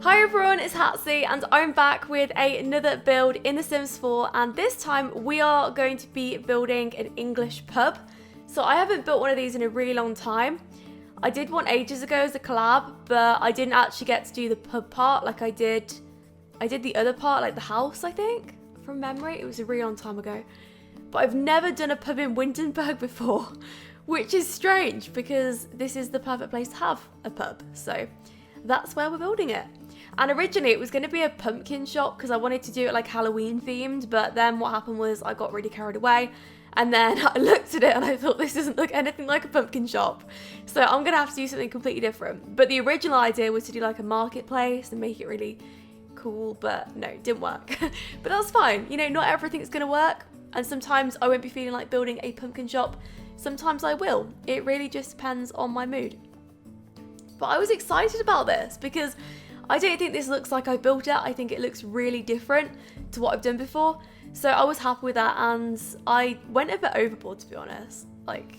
Hi everyone, it's Hatsy and I'm back with another build in The Sims 4, and this time we are going to be building an English pub. So I haven't built one of these in a really long time. I did one ages ago as a collab, but I didn't actually get to do the pub part like I did the other part, like the house, I think, from memory. It was a really long time ago. But I've never done a pub in Windenburg before, which is strange because this is the perfect place to have a pub. So that's where we're building it. And originally it was going to be a pumpkin shop because I wanted to do it like Halloween themed, but then what happened was I got really carried away, and then I looked at it and I thought this doesn't look anything like a pumpkin shop. So I'm going to have to do something completely different. But the original idea was to do like a marketplace and make it really cool, but no, it didn't work. But that's fine. You know, not everything's going to work. And sometimes I won't be feeling like building a pumpkin shop. Sometimes I will. It really just depends on my mood. But I was excited about this because I don't think this looks like I built it. I think it looks really different to what I've done before. So I was happy with that, and I went a bit overboard, to be honest. Like,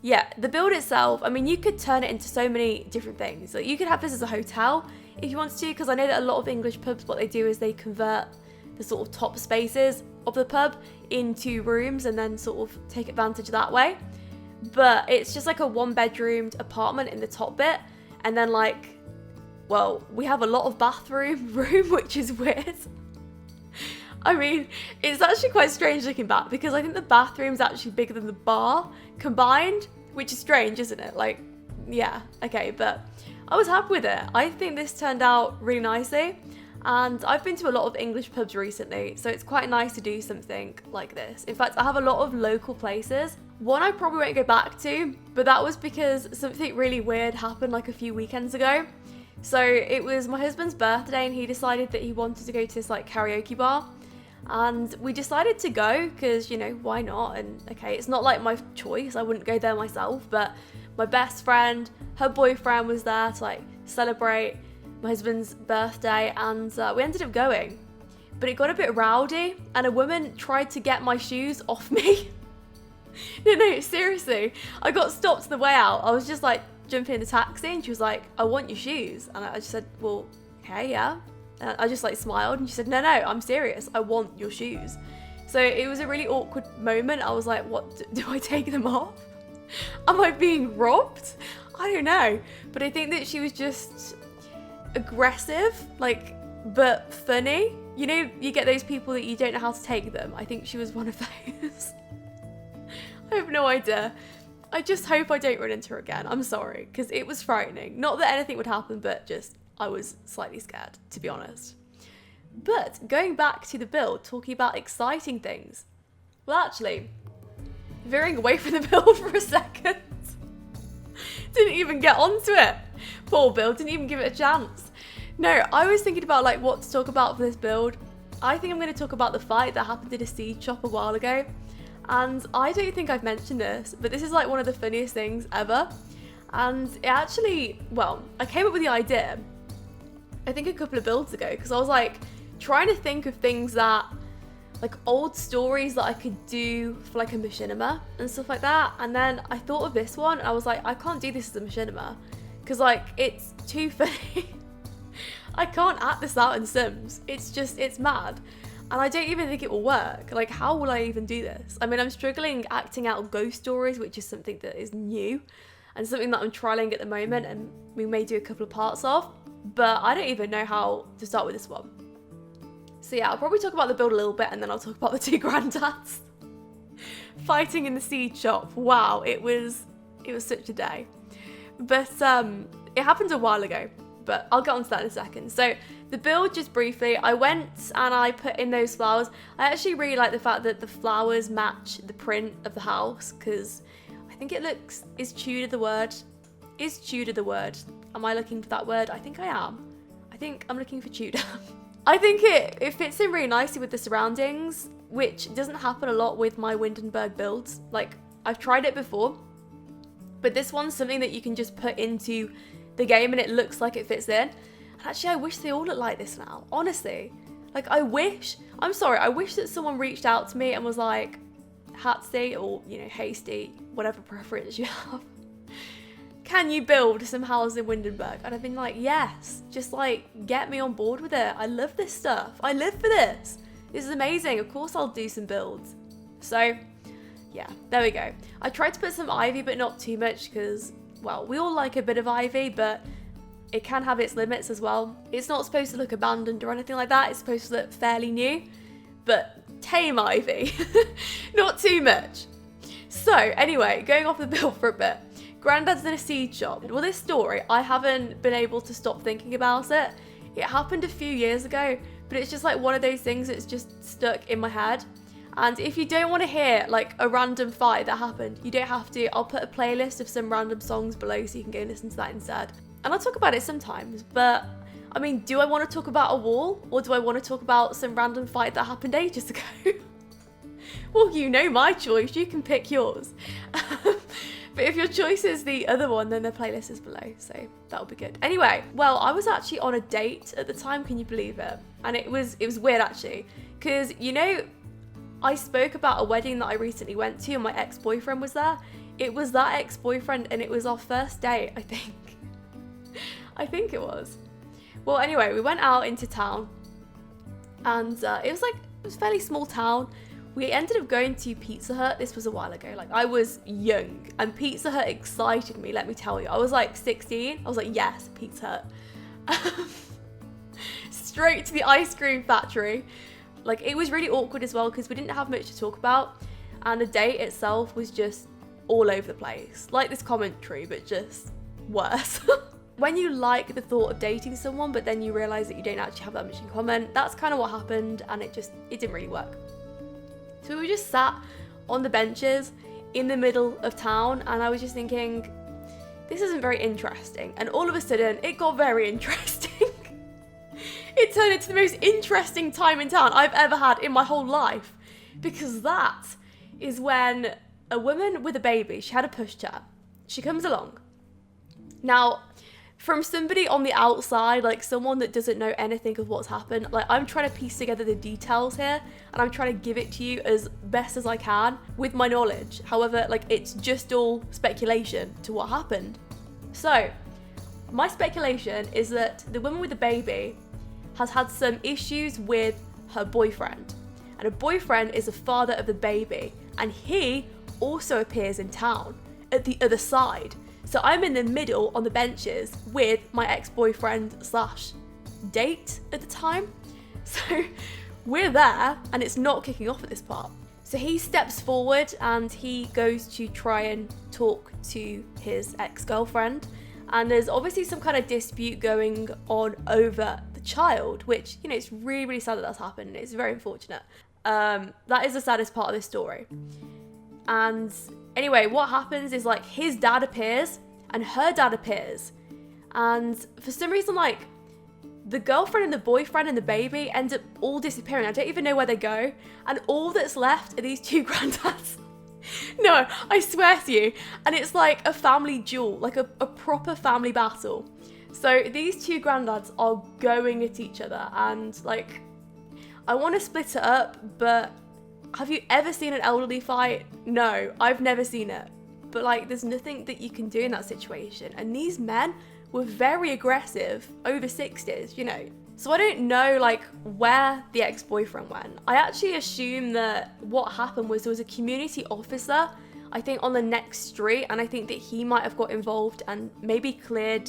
yeah, the build itself, I mean, you could turn it into so many different things. Like, you could have this as a hotel if you wanted to, because I know that a lot of English pubs, what they do is they convert the sort of top spaces of the pub into rooms and then sort of take advantage that way. But it's just like a one-bedroomed apartment in the top bit, and then like, well, we have a lot of bathroom room, which is weird. I mean, it's actually quite strange looking back because I think the bathroom's actually bigger than the bar combined, which is strange, isn't it? Like, yeah, okay, but I was happy with it. I think this turned out really nicely, and I've been to a lot of English pubs recently, so it's quite nice to do something like this. In fact, I have a lot of local places. One I probably won't go back to, but that was because something really weird happened like a few weekends ago. So it was my husband's birthday and he decided that he wanted to go to this like karaoke bar, and we decided to go because, you know, why not? And okay, it's not like my choice, I wouldn't go there myself, but my best friend, her boyfriend was there to like celebrate my husband's birthday, and we ended up going. But it got a bit rowdy and a woman tried to get my shoes off me. No, seriously, I got stopped on the way out. I was just like jumping in the taxi and she was like, I want your shoes. And I just said, well, okay, yeah. And I just like smiled and she said, no, I'm serious. I want your shoes. So it was a really awkward moment. I was like, what, do I take them off? Am I being robbed? I don't know. But I think that she was just aggressive, like, but funny. You know, you get those people that you don't know how to take them. I think she was one of those. I have no idea. I just hope I don't run into her again. I'm sorry, because it was frightening. Not that anything would happen, but just I was slightly scared, to be honest. But going back to the build, talking about exciting things. Well, actually, veering away from the build for a second. Didn't even get onto it. Poor build, didn't even give it a chance. No, I was thinking about like what to talk about for this build. I think I'm going to talk about the fight that happened in a seed shop a while ago. And I don't think I've mentioned this, but this is like one of the funniest things ever. And it actually, well, I came up with the idea, I think a couple of builds ago, because I was like trying to think of things that, like old stories that I could do for like a machinima and stuff like that. And then I thought of this one and I was like, I can't do this as a machinima because like it's too funny. I can't act this out in Sims. It's mad. And I don't even think it will work. Like, how will I even do this? I mean, I'm struggling acting out ghost stories, which is something that is new and something that I'm trialing at the moment and we may do a couple of parts of, but I don't even know how to start with this one. So yeah, I'll probably talk about the build a little bit and then I'll talk about the two granddads fighting in the seed shop. Wow, it was such a day. But it happened a while ago, but I'll get onto that in a second. So the build, just briefly, I went and I put in those flowers. I actually really like the fact that the flowers match the print of the house because I think it looks, is Tudor the word? Is Tudor the word? Am I looking for that word? I think I am. I think I'm looking for Tudor. I think it fits in really nicely with the surroundings, which doesn't happen a lot with my Windenburg builds. Like, I've tried it before, but this one's something that you can just put into the game and it looks like it fits in. And actually, I wish they all look like this now, honestly. Like, I wish that someone reached out to me and was like, Hatsy, or, you know, Hasty, whatever preference you have, can you build some houses in Windenburg? And I've been like, yes, just like get me on board with it. I love this stuff. I live for this. This is amazing. Of course I'll do some builds. So yeah, there we go. I tried to put some ivy, but not too much because, well, we all like a bit of ivy, but it can have its limits as well. It's not supposed to look abandoned or anything like that. It's supposed to look fairly new, but tame ivy, not too much. So anyway, going off the build for a bit, Granddad's in a seed shop. Well, this story, I haven't been able to stop thinking about it. It happened a few years ago, but it's just like one of those things that's just stuck in my head. And if you don't want to hear like a random fight that happened, you don't have to. I'll put a playlist of some random songs below so you can go listen to that instead. And I'll talk about it sometimes, but I mean, do I want to talk about a wall or do I want to talk about some random fight that happened ages ago? Well, you know my choice, you can pick yours. But if your choice is the other one, then the playlist is below, so that'll be good. Anyway, well, I was actually on a date at the time, can you believe it? And it was weird actually, because you know, I spoke about a wedding that I recently went to and my ex-boyfriend was there. It was that ex-boyfriend and it was our first date, I think. I think it was. Well, anyway, we went out into town and it was a fairly small town. We ended up going to Pizza Hut. This was a while ago. Like, I was young and Pizza Hut excited me, let me tell you. I was like 16. I was like, yes, Pizza Hut. Straight to the ice cream factory. Like, it was really awkward as well because we didn't have much to talk about. And the date itself was just all over the place. Like this commentary, but just worse. When you like the thought of dating someone, but then you realise that you don't actually have that much in common, that's kind of what happened, and it didn't really work. So we just sat on the benches in the middle of town, and I was just thinking, this isn't very interesting. And all of a sudden, it got very interesting. It turned into the most interesting time in town I've ever had in my whole life, because that is when a woman with a baby, she had a pushchair, she comes along. Now, from somebody on the outside, like someone that doesn't know anything of what's happened, like I'm trying to piece together the details here and I'm trying to give it to you as best as I can with my knowledge. However, like it's just all speculation to what happened. So, my speculation is that the woman with the baby has had some issues with her boyfriend. And her boyfriend is the father of the baby and he also appears in town at the other side. So I'm in the middle on the benches with my ex-boyfriend slash date at the time. So we're there and it's not kicking off at this part. So he steps forward and he goes to try and talk to his ex-girlfriend. And there's obviously some kind of dispute going on over the child, which, you know, it's really, really sad that that's happened. It's very unfortunate. That is the saddest part of this story. And anyway, what happens is like his dad appears and her dad appears. And for some reason, like the girlfriend and the boyfriend and the baby end up all disappearing. I don't even know where they go. And all that's left are these two granddads. No, I swear to you. And it's like a family duel, like a proper family battle. So these two granddads are going at each other and like, I want to split it up, but have you ever seen an elderly fight? No, I've never seen it. But like, there's nothing that you can do in that situation. And these men were very aggressive, over 60s, you know. So I don't know like where the ex-boyfriend went. I actually assume that what happened was there was a community officer, I think on the next street, and I think that he might have got involved and maybe cleared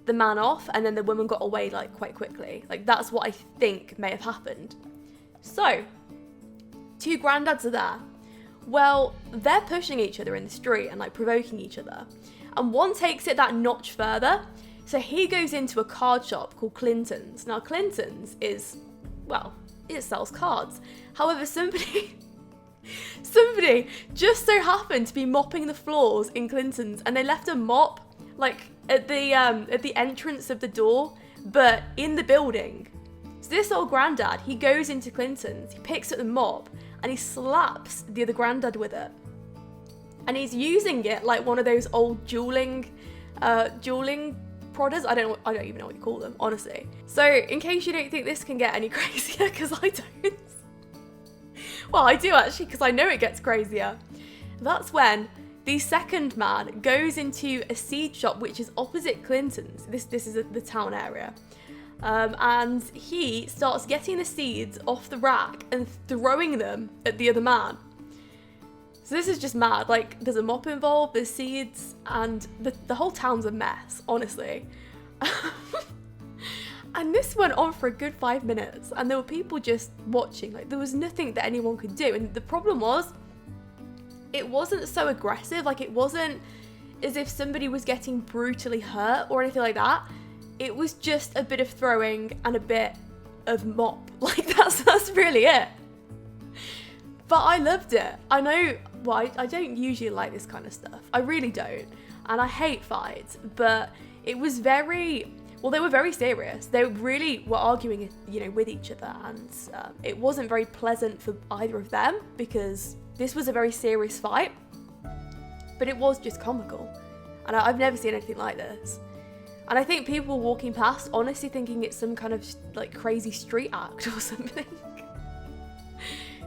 the man off, and then the woman got away like quite quickly. Like that's what I think may have happened. So, two granddads are there. Well, they're pushing each other in the street and like provoking each other. And one takes it that notch further. So he goes into a card shop called Clinton's. Now Clinton's is, well, it sells cards. However, somebody just so happened to be mopping the floors in Clinton's and they left a mop like at the entrance of the door, but in the building. So this old granddad, he goes into Clinton's, he picks up the mop and he slaps the other granddad with it. And he's using it like one of those old dueling prodders. I don't even know what you call them, honestly. So in case you don't think this can get any crazier, because I don't. Well, I do actually, because I know it gets crazier. That's when The second man goes into a seed shop, which is opposite Clinton's. This is the town area. And he starts getting the seeds off the rack and throwing them at the other man. So this is just mad. Like, there's a mop involved, there's seeds, and the whole town's a mess, honestly. And this went on for a good 5 minutes, and there were people just watching. Like, there was nothing that anyone could do. And the problem was, it wasn't so aggressive. Like, it wasn't as if somebody was getting brutally hurt or anything like that. It was just a bit of throwing and a bit of mop. Like, that's really it. But I loved it. I know, well, I don't usually like this kind of stuff. I really don't. And I hate fights. But it was very, well, they were very serious. They really were arguing, you know, with each other. And it wasn't very pleasant for either of them, because this was a very serious fight. But it was just comical. And I've never seen anything like this. And I think people were walking past honestly thinking it's some kind of like crazy street act or something.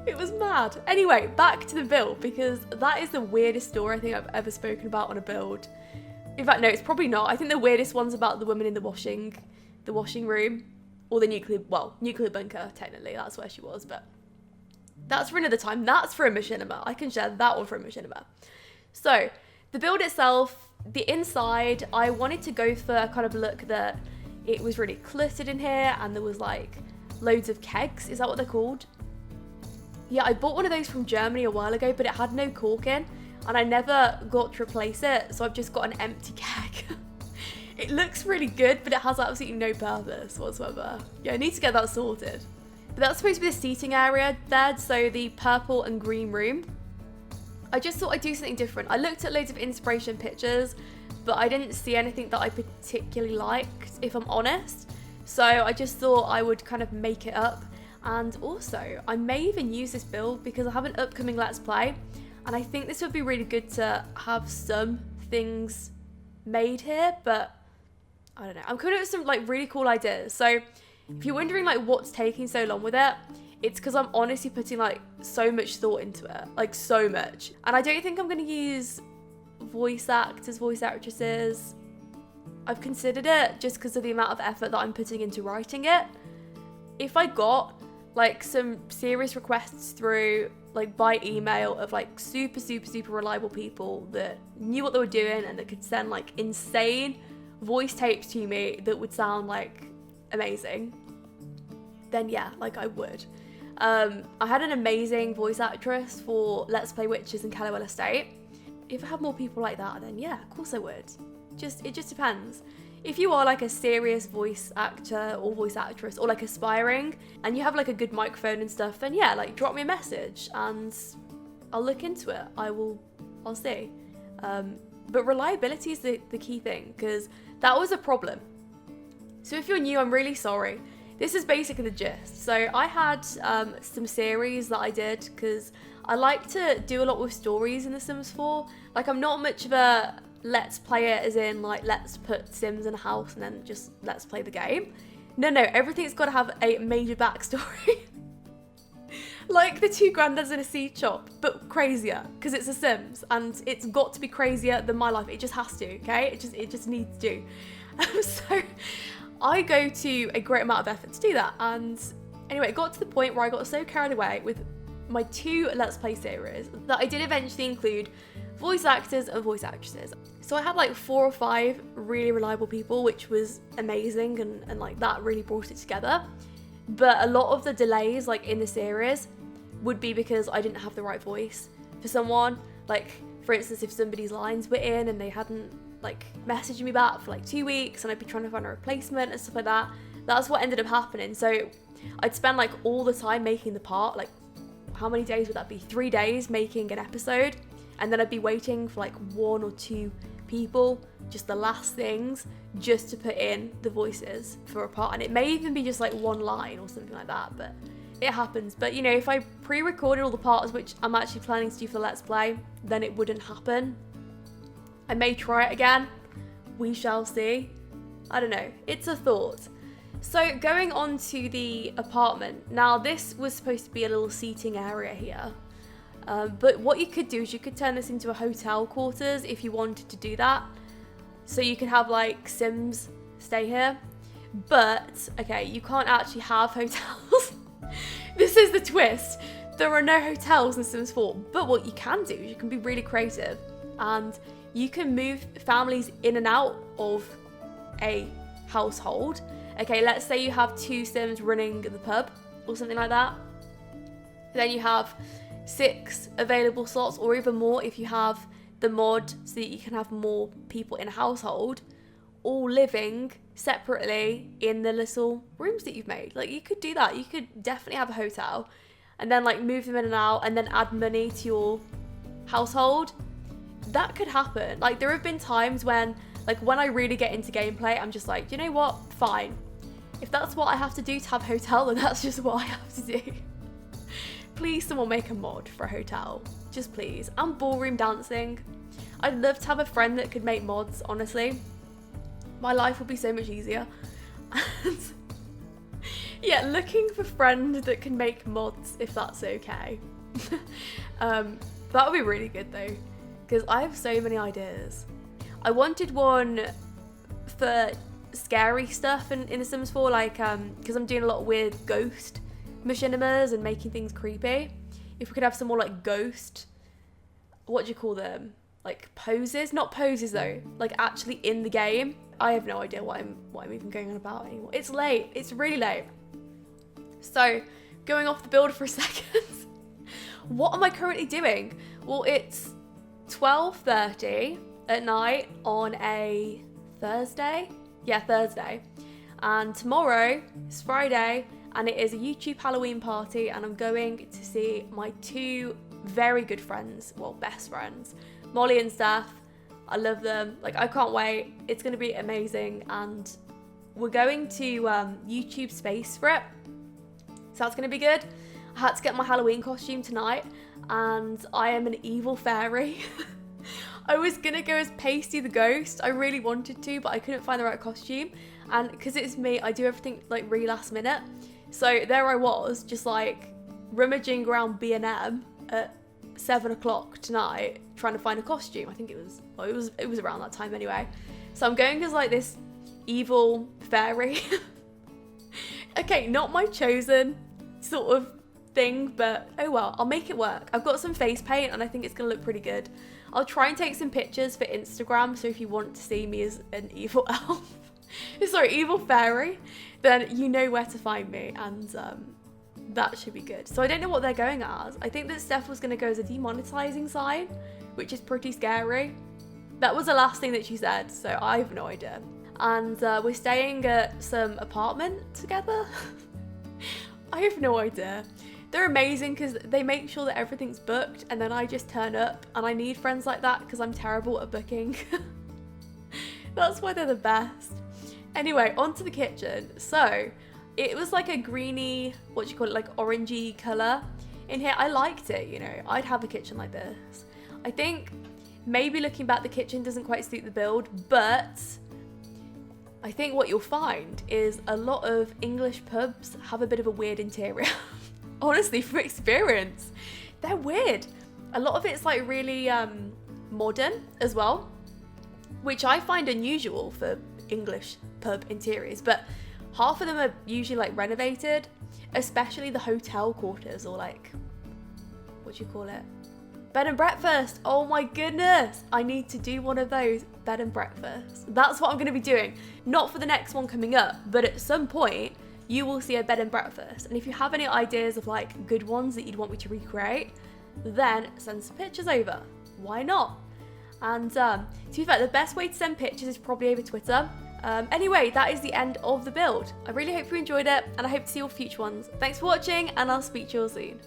It was mad. Anyway, back to the build, because that is the weirdest story I think I've ever spoken about on a build. In fact, no, it's probably not. I think the weirdest one's about the woman in the washing room, or the nuclear bunker, technically. That's where she was, but that's for another time. That's for a machinima. I can share that one for a machinima. So, the build itself, the inside, I wanted to go for a kind of look that it was really cluttered in here, and there was like loads of kegs. Is that what they're called? Yeah, I bought one of those from Germany a while ago, but it had no cork in, and I never got to replace it, so I've just got an empty keg. It looks really good, but it has absolutely no purpose whatsoever. Yeah, I need to get that sorted. But that's supposed to be the seating area there, so the purple and green room. I just thought I'd do something different. I looked at loads of inspiration pictures, but I didn't see anything that I particularly liked, if I'm honest. So I just thought I would kind of make it up. And also, I may even use this build because I have an upcoming Let's Play, and I think this would be really good to have some things made here, but I don't know. I'm coming up with some like really cool ideas. So if you're wondering like what's taking so long with it, it's because I'm honestly putting like so much thought into it, like so much. And I don't think I'm going to use voice actors, voice actresses. I've considered it just because of the amount of effort that I'm putting into writing it. If I got like some serious requests through like by email of like super reliable people that knew what they were doing and that could send like insane voice tapes to me that would sound like amazing, then yeah, like I would. I had an amazing voice actress for Let's Play Witches in Callowell Estate. If I had more people like that, then yeah, of course I would. It just depends. If you are like a serious voice actor or voice actress, or like aspiring, and you have like a good microphone and stuff, then yeah, like drop me a message and I'll look into it. I'll see. But reliability is the key thing, because that was a problem. So if you're new, I'm really sorry. This is basically the gist. So I had some series that I did because I like to do a lot with stories in The Sims 4. Like, I'm not much of a let's play it as in like let's put Sims in a house and then just let's play the game. No, everything's got to have a major backstory. Like the two granddads in a seed shop, but crazier, because it's a Sims and it's got to be crazier than my life. It just has to, okay? It just needs to. So I go to a great amount of effort to do that, and anyway, it got to the point where I got so carried away with my two Let's Play series that I did eventually include voice actors and voice actresses. So I had like 4 or 5 really reliable people, which was amazing, and like that really brought it together. But a lot of the delays like in the series would be because I didn't have the right voice for someone. Like, for instance, if somebody's lines were in and they hadn't like messaged me back for like 2 weeks, and I'd be trying to find a replacement and stuff like that. That's what ended up happening. So I'd spend like all the time making the part, like how many days would that be? 3 days making an episode, and then I'd be waiting for like 1 or 2 people, just the last things, just to put in the voices for a part. And it may even be just like 1 line or something like that, but it happens. But you know, if I pre-recorded all the parts, which I'm actually planning to do for the Let's Play, then it wouldn't happen. I may try it again. We shall see. I don't know. It's a thought. So going on to the apartment. Now this was supposed to be a little seating area here. But what you could do is you could turn this into a hotel quarters if you wanted to do that. So you could have like Sims stay here. But, okay, you can't actually have hotels. This is the twist. There are no hotels in Sims 4. But what you can do is you can be really creative. And you can move families in and out of a household. Okay, let's say you have 2 Sims running the pub or something like that. Then you have 6 available slots, or even more if you have the mod so that you can have more people in a household all living separately in the little rooms that you've made. Like, you could do that. You could definitely have a hotel and then like move them in and out and then add money to your household. That could happen. Like, there have been times when I really get into gameplay, I'm just like, you know what, fine, if that's what I have to do to have a hotel, then that's just what I have to do. Please, someone make a mod for a hotel, just please. And ballroom dancing. I'd love to have a friend that could make mods, honestly. My life would be so much easier. And yeah, looking for friends that can make mods, if that's okay. That would be really good though, because I have so many ideas. I wanted one for scary stuff in The Sims 4, like, because I'm doing a lot with ghost machinimas and making things creepy. If we could have some more like ghost, what do you call them? Like poses? Not poses though, like actually in the game. I have no idea what I'm even going on about anymore. It's late, it's really late. So, going off the build for a second. What am I currently doing? Well, it's 12:30 at night on a Thursday. Yeah, Thursday. And tomorrow is Friday, and it is a YouTube Halloween party, and I'm going to see my 2 very good friends, well, best friends, Molly and Steph. I love them. Like, I can't wait. It's going to be amazing, and we're going to YouTube space for it, so that's going to be good. I had to get my Halloween costume tonight, and I am an evil fairy. I was gonna go as Pasty the Ghost. I really wanted to, but I couldn't find the right costume. And because it's me, I do everything like really last minute. So there I was, just like rummaging around B&M at 7 o'clock tonight, trying to find a costume. I think it was, well, it was around that time anyway. So I'm going as like this evil fairy. Okay, not my chosen sort of thing, but oh well, I'll make it work. I've got some face paint and I think it's gonna look pretty good. I'll try and take some pictures for Instagram, so if you want to see me as an evil elf, sorry, evil fairy, then you know where to find me, and that should be good. So I don't know what they're going as. I think that Steph was gonna go as a demonetizing sign, which is pretty scary. That was the last thing that she said, so I have no idea. And we're staying at some apartment together. I have no idea. They're amazing because they make sure that everything's booked, and then I just turn up, and I need friends like that because I'm terrible at booking. That's why they're the best. Anyway, onto the kitchen. So it was like a greeny, what do you call it, like orangey colour in here. I liked it, you know. I'd have a kitchen like this. I think maybe looking back, the kitchen doesn't quite suit the build, but I think what you'll find is a lot of English pubs have a bit of a weird interior. Honestly, from experience, they're weird. A lot of it's like really modern as well, which I find unusual for English pub interiors, but half of them are usually like renovated, especially the hotel quarters, or like, what do you call it? Bed and breakfast. Oh my goodness. I need to do one of those bed and breakfasts. That's what I'm going to be doing. Not for the next one coming up, but at some point you will see a bed and breakfast. And if you have any ideas of like good ones that you'd want me to recreate, then send some pictures over. Why not? And to be fair, the best way to send pictures is probably over Twitter. Anyway, that is the end of the build. I really hope you enjoyed it, and I hope to see your future ones. Thanks for watching, and I'll speak to you all soon.